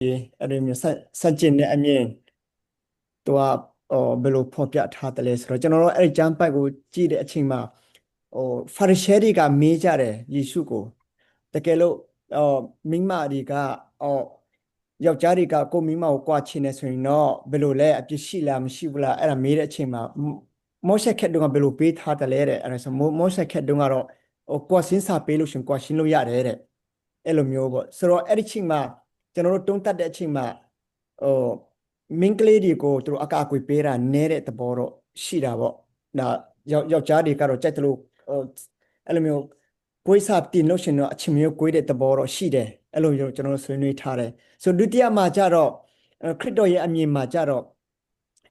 အဲ့လိုမျိုးဆက်ကျင်တဲ့အမြင်သူကဘယ်လိုဖော်ပြထားတယ်လဲဆိုတော့ကျွန်တော်တို့အဲ့ဒီကျမ်းပိုက်ကိုကြည့်တဲ့အချိန်မှာဖာရိရှဲတွေကမေးကြတယ်ယေရှုကိုတကယ်လို့မိန်းမတွေကယောက်ျားတွေကကိုမိန်းမကိုကြွားချင်နေဆိုရင်တော့ဘယ်လိုလဲအပြစ်ရှိလားမရှိဘူးလားအဲ့ဒါမေးတဲ့အချိန်မှာမောရှေခက်တုန်းကဘယ်လိုပေးထားတယ်လဲတဲ့အဲ့ဒါဆိုမောရှေခက်တုန်းကတော့ကွာရှင်းစာပေးလို့ရှင်ကွာရှင်းလို့ရတယ်တဲ့အဲ့လိုမျိုးပေါ့ဆိုတော့အဲ့ဒီချိန်မှာကျွန်တော်တို့တုံးတက်တဲ့အချိန်မှာဟိုမင်းကလေးတွေကိုသူတို့အကာအကွယ်ပေးတာနဲတဲ့သဘောတော့ရှိတာပေါ့ဒါယောက်ျားတွေကတော့ကြိုက်တယ်လို့အဲ့လိုမျိုးကိုယ်စားတင်လို့ရှင်တော့အချင်းမျိုးကိုယ်တဲ့သဘောတော့ရှိတယ်အဲ့လိုမျိုးကျွန်တော်တို့ဆွေးနွေးထားတယ်ဆိုဒုတိယမှာကြတော့ခရစ်တော်ရဲ့အမြင်မှာကြတော့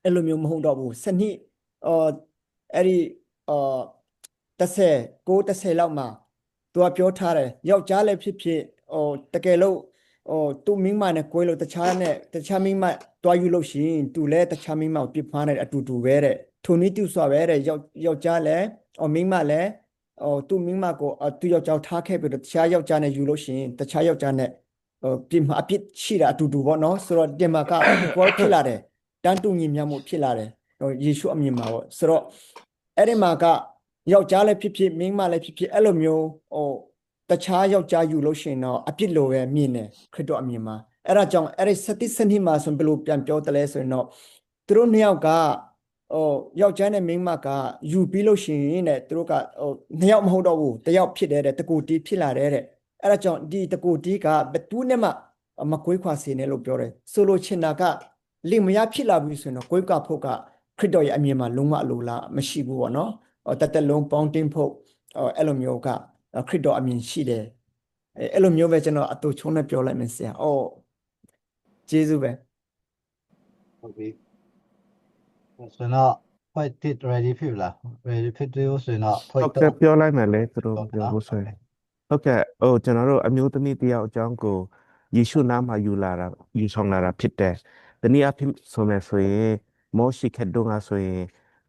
အဲ့လိုမျိုးမဟုတ်တော့ဘူးစနစ်အဲ့ဒီ30လောက်မှာသူကပြောထားတယ်ယောက်ျားလည်းဖြစ်ဖြစ်တကယ်လို့သူမိန်းမနဲ့ကိုယ်လို့တခြားမိန်းမတွားယူလို့ရှိရင်သူလည်းတခြားမိန်းမကိုပြစ်မှားတယ်အတူတူပဲတဲ့ထိုနည်းတူစွာပဲတဲ့ယောက်ျားလည်းမိန်းမလည်းသူမိန်းမကိုသူယောက်ျားထားခဲ့ပြီးတော့တခြားယောက်ျားနဲ့ယူလို့ရှိရင်တခြားယောက်ျားနဲ့ပြစ်မှာအပြစ်ရှိတာအတူတူပေါ့နော်ဆိုတော့ဒီမှာက equal ဖြစ်လာတယ်တန်းတူညီမျှမှုဖြစ်လာတယ်ယေရှုအမြင်မှာပေါ့ဆိုတော့အဲ့ဒီမှာကယောက်ျားလည်းဖြစ်ဖြစ်မိန်းမလည်းဖြစ်ဖြစ်အဲ့လိုမျိုးတခြားယောက်ျားယူလို့ရှိရင်တော့အပြစ်လိုပဲမြင်တယ်ခရစ်တော်အမြင်မှာအဲ့ဒါကြောင့်အဲ့ဒီစနစ်မှာဆိုဘယ်လိုပြန်ပြောတယ်လဲဆိုရင်တော့သူတို့နှစ်ယောက်ကယောက်ျားနဲ့မိန်းမကယူပြီးလို့ရှိရင်တဲ့သူတို့ကနှစ်ယောက်မဟုတ်တော့ဘူးတစ်ယောက်ဖြစ်တယ်တဲ့တကူတီးဖြစ်လာတယ်တဲ့အဲ့ဒါကြောင့်ဒီတကူတီးကဘယ်သူနဲ့မှမကွေးခွာစေနဲ့လို့ပြောတယ်ဆိုလိုချင်တာကလင်မယားဖြစ်လာပြီဆိုရင်တော့ကွေးကွာဖို့ကခရစ်တော်ရဲ့အမြင်မှာလုံးဝလိုလားမရှိဘူးပေါ့နော်တက်လုံးပေါင်းတင်းဖို့အဲ့လိုမျိုးကခရစ်တော်အမြင်ရှိတယ်အဲ့လိုမျိုးပဲကျွန်တော်အတူချုံးနဲ့ပြောလိုက်မယ်ဆရာကျေးဇူးပဲဟုတ်ပြီဆိုတော့ point 1 ready ဖြစ်လား ready ဖြစ်လို့ဆိုတော့ point ဟုတ်ကဲ့ပြောလိုက်မယ်လေသူတို့ပြောဖို့ဆိုရင်ဟုတ်ကဲ့ကျွန်တော်တို့အမျိုးသမီးတယောက်အကြောင်းကိုယေရှုနာမယူဆောင်လာတာဖြစ်တယ်။တနည်းအားဖြင့်ဆိုမယ်ဆိုရင်မောရှိခက်တုန်းကဆိုရင်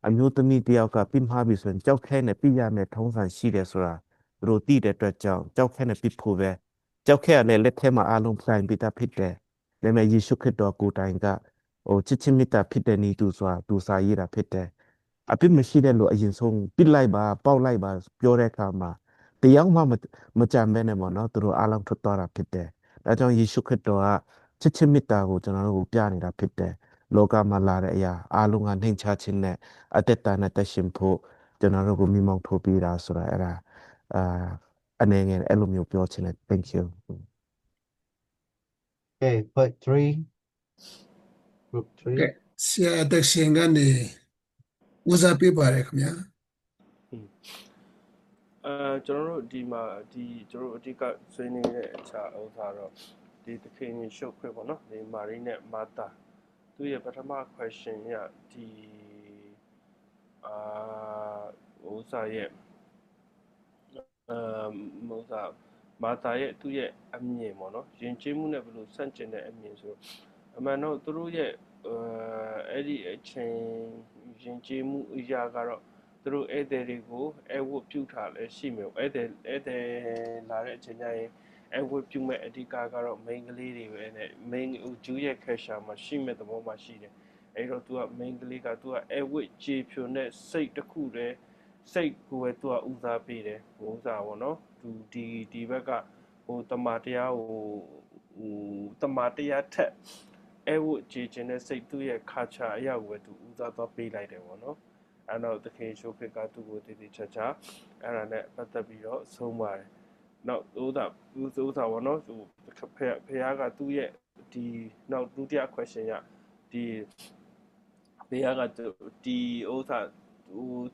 အမျိုးသမီးတယောက်ကပြစ်မှားပြီဆိုရင်ကြောက်ခဲနဲ့ပြရမယ်ထုံးစံရှိတယ်ဆိုတာသူတို့သိတဲ့အတွက်ကြောင့်ကြောက်ခဲနဲ့ပြဖို့ပဲကြောက်ခဲကလည်းလက်ထဲမှာအလုံးဆိုင်ပြီးသားဖြစ်တယ်။ဒါပေမဲ့ယေရှုခရစ်တော်ကိုယ်တိုင်ကချစ်ချင်းမေတ္တာဖြစ်တဲ့နည်းသူစာရေးတာဖြစ်တယ်။အပြစ်မရှိတဲ့လူအရင်ဆုံးပြစ်လိုက်ပါပေါက်လိုက်ပါပြောတဲ့အခါမှာတယောက်မှမကြံပဲနဲ့ပေါ့နော်သူတို့အားလုံးထွက်သွားတာဖြစ်တယ်။ဒါကြောင့်ယေရှုခရစ်တော်ကချစ်ချင်းမေတ္တာကိုကျွန်တော်တို့ကိုပြနေတာဖြစ်တယ်။လောကမှာလာတဲ့အရာအားလုံးကနှိမ်ချခြင်းနဲ့အသက်တာနဲ့တက်ရှင်ဖို့ကျွန်တော်တို့ကိုမိမောင်းထိုးပေးတာဆိုတာအဲ့ဒါအနေငယ်အဲ့လိုမျိုးပြောချင်တယ် thank you okay point 3 group 3ကဲဆရာအသက်ရှင်ကနေဦးစားပေးပါတယ်ခင်ဗျာကျွန်တော်တို့ဒီမှာကျွန်တော်တို့အဓိကဆွေးနွေးတဲ့အခြားဥစ္စာတော့ဒီသခင်ယေရှုခရစ်ပေါ့နော်ဒီမာရီနဲ့မာသာသူရဲ့ပထမ question ကဒီဥစ္စာရဲ့ဥစ္စာမာသာရဲ့သူ့ရဲ့အမြင်ပေါ့နော်ယဉ်ကျေးမှုနဲ့ဘယ်လိုဆန့်ကျင်တဲ့အမြင်ဆိုအမှန်တော့သူတို့ရဲ့အဲ့ဒီအချိန်ယဉ်ကျေးမှုအရာကတော့သူတို့ဧည့်သည်တွေကိုအဝတ်ပြုထားလဲရှိမယ်ဧည့်သည်လာတဲ့အချိန်ကျရင်အဝတ်ပြုမဲ့အဓိကကတော့ main ကလေးတွေပဲနဲ့ main ဂျူးရဲ့ culture မှာရှိမဲ့သဘောမှာရှိတယ်အဲ့တော့ तू က main ကလေးက तू ကအဝတ်ကြေဖြိုနဲ့စိတ်တစ်ခုတည်းစိတ်ကိုပဲ तू ကဦးစားပေးတယ်ဥစားပေါ့နော် तू ဒီဘက်ကတမာတရားတမာတရားထက်အဝတ်ကြေခြင်းနဲ့စိတ်သူ့ရဲ့ culture အရာကိုပဲ तू ဦးစားသွားပေးလိုက်တယ်ပေါ့နော်အဲ့တော့သခင်ရှုခရစ်ကသူ့ကိုတည်တည်ချာချာအဲ့ဒါနဲ့ပတ်သက်ပြီးတော့ဆုံးပါတယ်နောက်ဥစားပေါ့နော်ဖះကသူ့ရဲ့ဒီနောက်ဒုတိယ question ရဒီဖះကဒီဥစား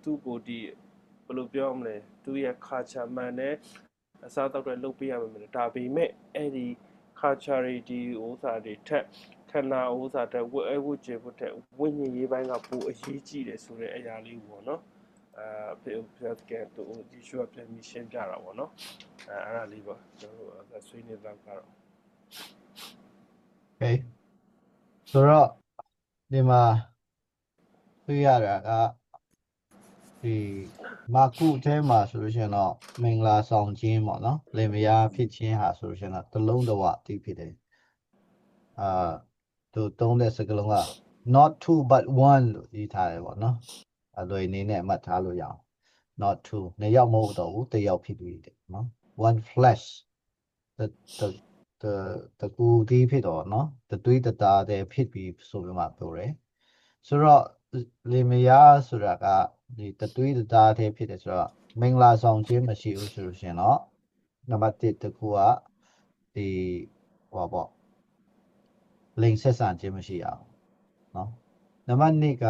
သူ့ကိုဒီဘယ်လိုပြောမလဲသူ့ရဲ့ culture မှန်တဲ့အစားတောက်တွေလုပ်ပေးရမယ်ဒါပေမဲ့အဲ့ဒီ culture တွေဒီဥစားတွေထက်ခန္ဓာဥစားတဲ့ဝတ်ကျေဖို့တဲ့ဝိညာဉ်ရေးပိုင်းကပိုအရေးကြီးတယ်ဆိုတဲ့အရာလေးပေါ့နော်ဖေကတူဒီရှုပ်ပြန်ရှင်းပြတာပေါ့နော်အဲ့ဒါလေးပါကျွန်တော်တို့ဆွေးနွေးတော့ကတော့ okay ဆိုတော့ဒီမှာတွေ့ရတာကဒီမာကုထဲမှာဆိုလို့ရှိရင်တော့မင်္ဂလာဆောင်ခြင်းပေါ့နော်လင်မယားဖြစ်ခြင်းဟာဆိုလို့ရှိရင်တော့တလုံးတဝတိဖြစ်တယ် သူသုံးတဲ့စကားလုံးက not two but one လို့ရေးထားတယ်ပေါ့နော်အလွယ်အနေနဲ့အမှတ်ထားလို့ရအောင် not two နှစ်ယောက်မဟုတ်တော့ဘူးတစ်ယောက်ဖြစ်ပြီးတယ်နော် one flesh the ကူတီးဖြစ်တော့နော်တသွေးတသားတဲ့ဖြစ်ပြီးဆိုပြီးမှပြောတယ်ဆိုတော့လေမယားဆိုတာကဒီတသွေးတသားတဲ့ဖြစ်တယ်ဆိုတော့မင်္ဂလာဆောင်ခြင်းမရှိဘူးဆိုလို့ရှင်တော့နံပါတ်1တခုကဒီဟောပေါ့လိင်ဆက်ဆံခြင်းမရှိအောင်နော်နံပါတ်2က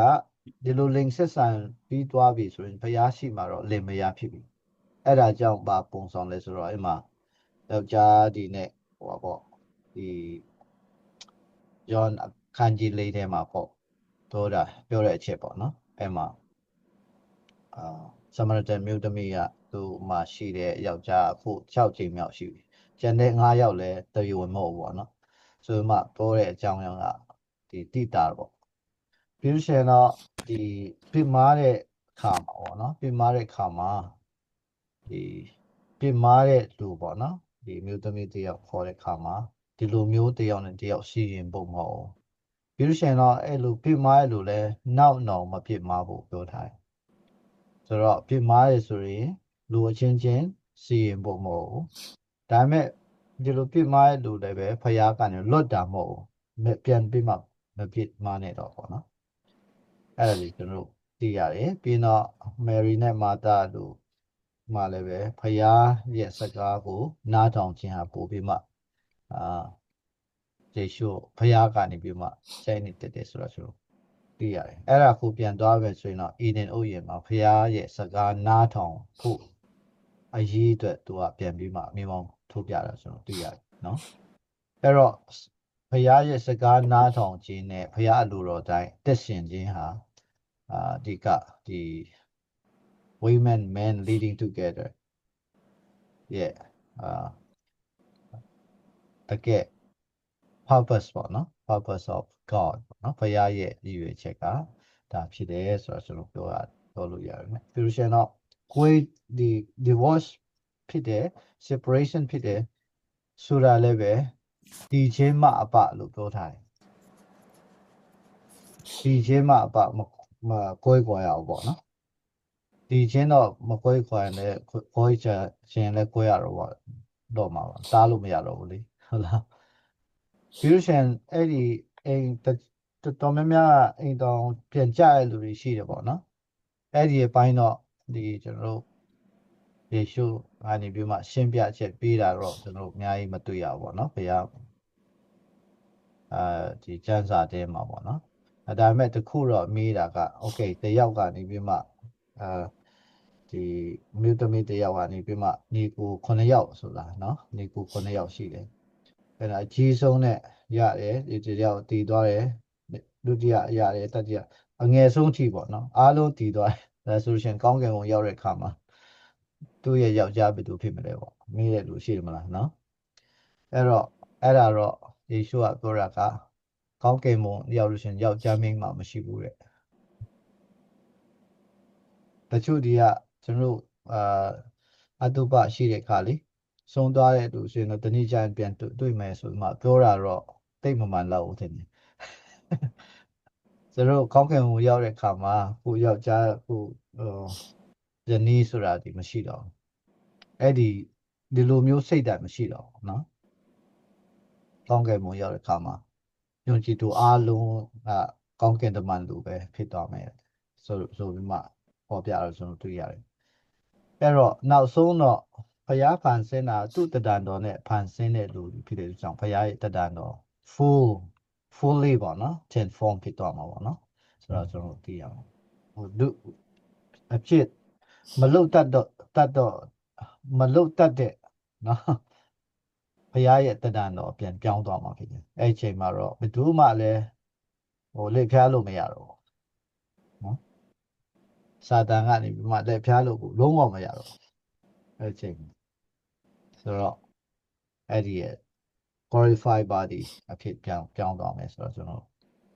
ဒီလိုလိင်ဆက်ဆံပြီးသွားပြီဆိုရင်ဘုရားရှိမှာတော့လင်မယားဖြစ်ပြီအဲ့ဒါကြောင့်ပါပုံဆောင်လဲဆိုတော့အဲ့မှာယောက်ျားဒီနဲ့ဟောပေါ့ဒီဂျွန်ခန်းကြီးလေးထဲမှာပေါ့ပြောတဲ့အချက်ပေါ့နော်အဲ့မှာစမရတန်မြို့သမီးကသူ့မှာရှိတဲ့ယောက်ျားဖို့6ချိန်မြောက်ရှိပြီကျန်တဲ့9ယောက်လည်းတရွေမဟုတ်ဘူးပေါ့နော်ဆိုမှပြောတဲ့အကြောင်းအရာကဒီတိတာပေါ့ပြီးလို့ရှိရင်တော့ဒီပြမားတဲ့ခါမှာပေါ့နော်ပြမားတဲ့ခါမှာဒီပြမားတဲ့လူပေါ့နော်ဒီမြို့သမီးတယောက်ခေါ်တဲ့ခါမှာဒီလိုမျိုးတယောက်နဲ့တယောက်ရှိရင်ပုံမဟုတ်ပြီးလို့ရှိရင်တော့အဲ့လိုပြမားတဲ့လူလည်းနောက်မပြမားဖို့ပြောထားတယ်ဆိုတော့ပြမားရဆိုရင်လူအချင်းချင်းစီရင်ပုံမဟုတ်ဒါပေမဲ့ဒီလိုပြမားတဲ့လူလည်းပဲဖျားကနေလွတ်တာမဟုတ်ပြန်ပြီးမှမပြမားနဲ့တော့ပေါ့နော်အဲ့ဒါလေးကျွန်တော်တို့သိရတယ်ပြီးတော့မယ်ရီနဲ့မာသာတို့မှလည်းပဲဖျားရဲ့စကားကိုနားထောင်ခြင်းဟာပို့ပြီးမှယေရှုဖျားကနေပြီးမှစိတ်နဲ့တက်တယ်ဆိုတော့ကျွန်တော်သိရတယ်အဲ့ဒါကိုပြန်သွားပဲဆိုရင်တော့အီဒင်ဥယျာဉ်မှာဖျားရဲ့စကားနားထောင်ဖို့အရေးအတွက်သူကပြန်ပြီးမှအမြင်ပေါင်းထုတ်ပြတာဆိုတော့သိရတယ်နော်အဲ့တော့ဖျားရဲ့စကားနားထောင်ခြင်းနဲ့ဖျားအလိုတော်တိုင်းတက်ရှင်ခြင်းဟာဒီ women men leading together yeah တကယ် purpose ပေါ့နော် purpose of God ပေါ့နော်ဖျားရဲ့ရည်ရွယ်ချက်ကဒါဖြစ်တယ်ဆိုတော့ကျွန်တော်ပြောလို့ရတယ်နော်ပြီးလို့ရှိရင်တော့ကိုယ်ဒီ divorce ဖြစ်တယ် separation ဖြစ်တယ်ဆိုတာလည်းပဲဒီချင်းမှအပလို့ပြောထားတယ်ဒီချင်းမှအပမကိုယ်ကွာရအောင်ပေါ့နော်ဒီချင်းတော့မကိုယ်ခွာရင်လည်းကိုယ်ချင်းလည်းကိုယ်ရတော့မှာပါတားလို့မရတော့ဘူးလေဟုတ်လားပြီးလို့ရှိရင်အဲ့ဒီအိမ်တော်များများအိမ်တော်ပြန်ကြရလူတွေရှိတယ်ပေါ့နော်အဲ့ဒီအပိုင်းတော့ဒီကျွန်တော်တို့ယေရှုကနေပြီးမှရှင်းပြချက်ပေးတာတော့ကျွန်တော်တို့အများကြီးမတွေ့ရဘူးပေါ့နော်ဘုရားဒီကျမ်းစာထဲမှာပေါ့နော်ဒါပေမဲ့တခုတော့မေးတာကโอเคတယောက်ကနေပြီးမှဒီမြို့သမီးတယောက်ကနေပြီးမှညီကို9ယောက်ဆိုတာနော်ညီကို9ယောက်ရှိတယ်အဲ့ဒါအကြီးဆုံးနဲ့ရတယ်ဒီတယောက်တည်သွားတယ်ဒုတိယရတယ်တတိယအငယ်ဆုံးထိပေါ့နော်အားလုံးတည်သွားတယ်ဒါဆိုရှင်ကောင်းကင်ဘုံရောက်တဲ့အခါမှာသူ့ရဲ့ယောက်ျားဘယ်သူဖြစ်မလဲပေါ့မေးတဲ့လူရှိတယ်မလားနော်အဲ့ဒါတော့ယေရှုကပြောတာကကောင်းကင်ဘုံရောက်လို့ရှင်ယောက်ျားမင်းမှမရှိဘူးတဲ့တချို့ဒီကကျွန်တော်အတုပရှိတဲ့ခါလေဆုံးသွားတဲ့လူဆိုရင်တော့တနည်းကြရင်ပြန်တွေ့မယ်ဆိုမှပြောတာတော့တိတ်မမှန်လောက်ဘူးထင်တယ်ကျွန်တော်ကောင်းကင်ဘုံရောက်တဲ့ခါမှာကိုယောက်ျားကိုဇနီးဆိုတာဒီမရှိတော့အဲ့ဒီလိုမျိုးစိတ်ဓာတ်မရှိတော့နော်ကောင်းကင်ဘုံရောက်တဲ့ခါမှာယုံကြည်သူအားလုံးကကောင်းကင်တမန်လူပဲဖြစ်သွားမယ်ဆိုပြီးမှဟောပြတော့ကျွန်တော်တွေ့ရတယ်အဲ့တော့နောက်ဆုံးတော့ဘုရားဖန်ဆင်းတာသူ့တဏ္ဍာတော်နဲ့ဖန်ဆင်းတဲ့လူဖြစ်တဲ့ကြောင့်ဘုရားရဲ့တဏ္ဍာတော် fully ပေါ့နော် transform ဖြစ်သွားမှာပေါ့နော်ဆိုတော့ကျွန်တော်သိရအောင်လူအဖြစ်မလုတ်တတ်တဲ့နော်ဘုရားရဲ့တဏ္ဍာတော်ပြန်ပြောင်းသွားမှာဖြစ်တယ်အဲ့ဒီချိန်မှာတော့ဘယ်သူမှလည်းလက်ဖျားလို့မရတော့ဘူးနော်စာတန်ကနေပြီးမှလက်ဖျားလို့ကိုလုံးဝမရတော့အဲ့ဒီချိန်ဆိုတော့အဲ့ဒီရဲ့ glorified body အဖြစ်ပြောင်းသွားမယ်ဆိုတော့ကျွန်တော်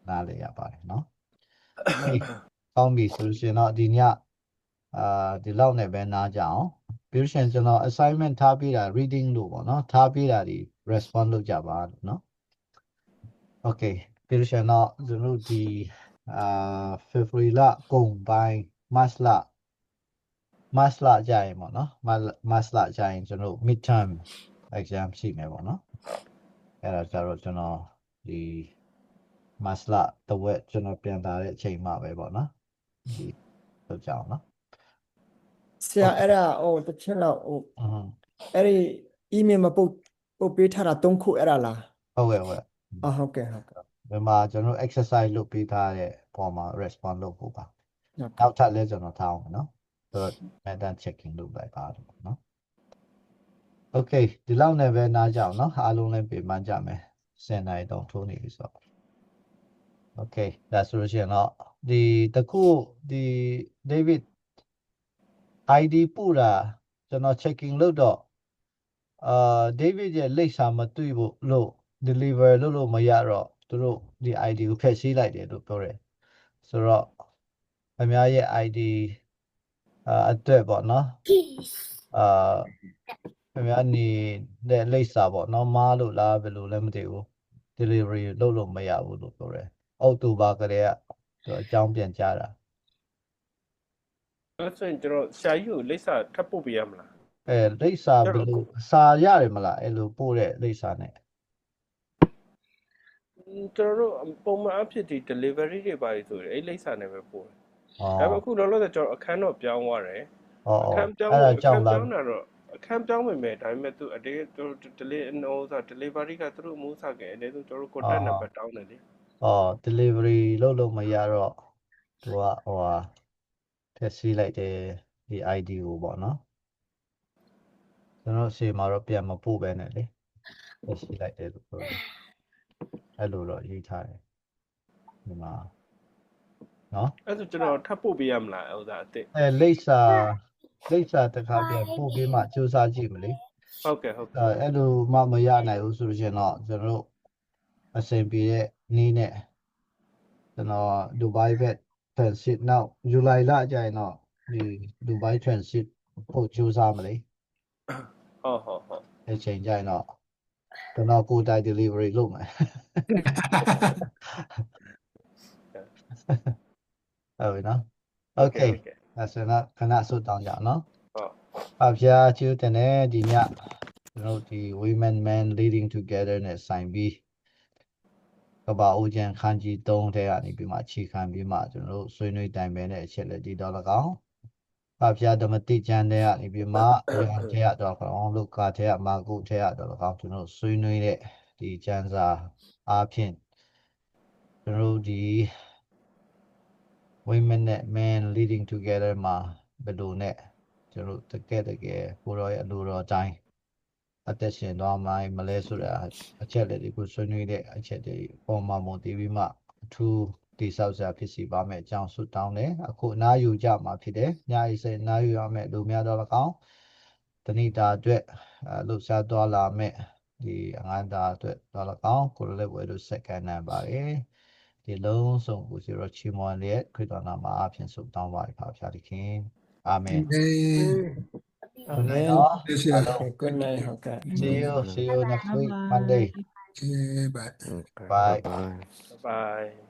နားလည်ရပါတယ်နော်ကောင်းပြီဆိုလို့ရှိရင်တော့ဒီညဒီလောက်နဲ့ပဲနားကြအောင်ပြီးလို့ရှိရင်ကျွန်တော် assignment ထားပေးတာ reading လို့ပေါ့နော်ထားပေးတာဒီ respond လုပ်ကြပါလို့နော် Okay ပြီးလို့ရှိရင်တော့ကျွန်တော်တို့ဒီFebruary လကုန်ပိုင်း March လကြာရင်ပေါ့နော် March လကြာရင်ကျွန်တော်တို့ midterm exam ရှိမယ်ပေါ့နော်အဲ့ဒါကြတော့ကျွန်တော်ဒီ March လတစ်ဝက်ကျွန်တော်ပြန်လာတဲ့အချိန်မှပဲပေါ့နော်ဒီလောက်ကြအောင်နော် ဆရာအဲ့ဒါတစ်ချက်လောက်အဲ့ဒီ email မပုတ်ပေးထားတာ3ခုအဲ့ဒါလား ဟုတ်ကဲ့ ဟုတ်ကဲ့ ဒီမှာကျွန်တော် exercise လုပ်ပေးထားတဲ့ပုံမှာ response လုပ်ဖို့ပါ ဟုတ်ကဲ့ နောက်ထပ်လဲကျွန်တော်ထားအောင်နော်ဆိုတော့ method checking လုပ်လိုက်ပါတော့နော် Okay ဒီလောက်နဲ့ပဲနားကြအောင်နော်အားလုံးလည်းပြင်ပန်းကြမယ်10နာရီတောင်ထိုးနေပြီဆိုတော့ Okay ဒါဆိုလို့ရှိရင်တော့ဒီတခုဒီ David ID ပို့တာကျွန်တော် checking လုပ်တော့David ရဲ့လိပ်စာမတွေ့ဘူးလို့ deliver လုပ်လို့မရတော့သူတို့ဒီ ID ကိုဖျက်ဆီးလိုက်တယ်လို့ပြောတယ်ဆိုတော့အများရဲ့ ID အတွက်ပေါ့နော်အများနေတဲ့လိပ်စာပေါ့နော်မားလို့လားဘယ်လိုလဲမသိဘူး delivery လုပ်လို့မရဘူးလို့ပြောတယ်အောက်တိုဘာကလေးကသူအကြောင်းပြန်ကြားတာ အဲ့ဆိုရင်ကျွန်တော်ဆရာကြီးကိုလိပ်စာထပ်ပို့ပေးရမလား လိပ်စာဘယ်လိုစာရတယ်မလားအဲ့လိုပို့တဲ့လိပ်စာနဲ့ ကျွန်တော်တို့ပုံမှန်အဖြစ်ဒီ delivery တွေပါဆိုရင်အဲ့လိပ်စာနဲ့ပဲပို့တယ် อ๋อ ဒါပေမဲ့အခုလောလောဆယ်ကျွန်တော်အခန်းတော့ပြောင်းသွားတယ် อ๋อ အခန်းပြောင်း အဲ့ဒါ အခ ကြောင့် န်း လား ပြောင်းတာတော့အခန်းပြောင်းမိမယ်ဒါပေမဲ့သူအတေးသူ delivery ကသူတို့မူးစားခဲ့အဲ့ဒါဆိုကျွန်တော်တို့ contact number တောင်းတယ်လေ อ๋อ delivery လုပ်လို့မရတော့သူကဟိုဟာဖျက်ဆီးလိုက်တယ်ဒီ ID ကိုပေါ့နော်ကျွန်တော်ရှေ့မှာတော့ပြန်မပို့ပဲနဲ့လေဖျက်ဆီးလိုက်တယ်လို့ပြောတယ်အဲ့လိုတော့ရေးထားတယ်ဒီမှာနော် အဲ့ဆိုကျွန်တော်ထပ်ပို့ပေးရမလားဥစားအစ်စ် လိပ်စာတစ်ခါပြန်ပို့ပြီးမှစူးစမ်းကြည့်မလဲ ဟုတ်ကဲ့ဟုတ်ကဲ့ အဲ့လိုမှမရနိုင်ဘူးဆိုလို့ရှိရင်တော့ကျွန်တော်တို့အဆင်ပြေတဲ့နည်းနဲ့ကျွန်တော် Dubai vet transit နောက် July လကြာရင်တော့ဒီ Dubai transit ပို့စူးစမ်းမလဲ ဟုတ် အဲ့ချိန်ကျရင်တော့ကျွန်တော်ကိုယ်တိုင် delivery လုပ်မယ်ဟုတ်ပြီနော် Okay ဒါဆိုတော့ခဏဆုတ်တောင်းကြအောင်နော် ဟုတ် အဖျားချူတဲ့နဲ့ဒီညကျွန်တော်ဒီ women men leading together နဲ့ဆိုင်ပြီးကဘာအိုဂျန်ခန်းကြီး3ထဲကနေပြီးမှအခြေခံပြီးမှကျွန်တော်တို့ဆွေးနွေးတိုင်ပင်တဲ့အချက်လက်ဒီတော့၎င်းအဖျားဓမ္မတိကျမ်းထဲကနေပြီးမှရန်ထဲတော့အောင်လို့ကာထဲကမာကုထဲကတော့၎င်းကျွန်တော်ဆွေးနွေးတဲ့ဒီကျမ်းစာအားဖြင့်ကျွန်တော်တို့ဒီ women နဲ့ men leading together မှာဘယ်လိုနဲ့ကျွန်တော်တကယ်ကိုရောရဲ့အလိုတော်တိုင်းအသက်ရှင်သွားမှမလဲဆိုတာအချက်လက်တွေကိုဆွေးနွေးတဲ့အချက်တွေပေါ်မှာမူတည်ပြီးမှအထူးတိဆောက်စရာဖြစ်စီပါမယ်အကြောင်းဆုတောင်းတယ်အခုအနားယူကြမှာဖြစ်တယ်ညအိစိအနားယူရမယ်လူများတော့၎င်းတဏိတာအတွက်လှုပ်ရှားသွားလာမယ်ဒီအငန်းတာအတွက်တော့၎င်းကိုယ်လည်းဝယ်လို့စက္ကန့်နံပါတယ်ဒီလုံးစုံကိုစီရောချီမွန်ရဲ့ခရစ်တော်နာမအားဖြင့်ဆုတောင်းပါဖာဖျားသခင်အာမင် အာမင် နော် Yes, yeah. good night ဟုတ်ကဲ့ See you next week Monday Okay, bye. Okay, Bye. bye. bye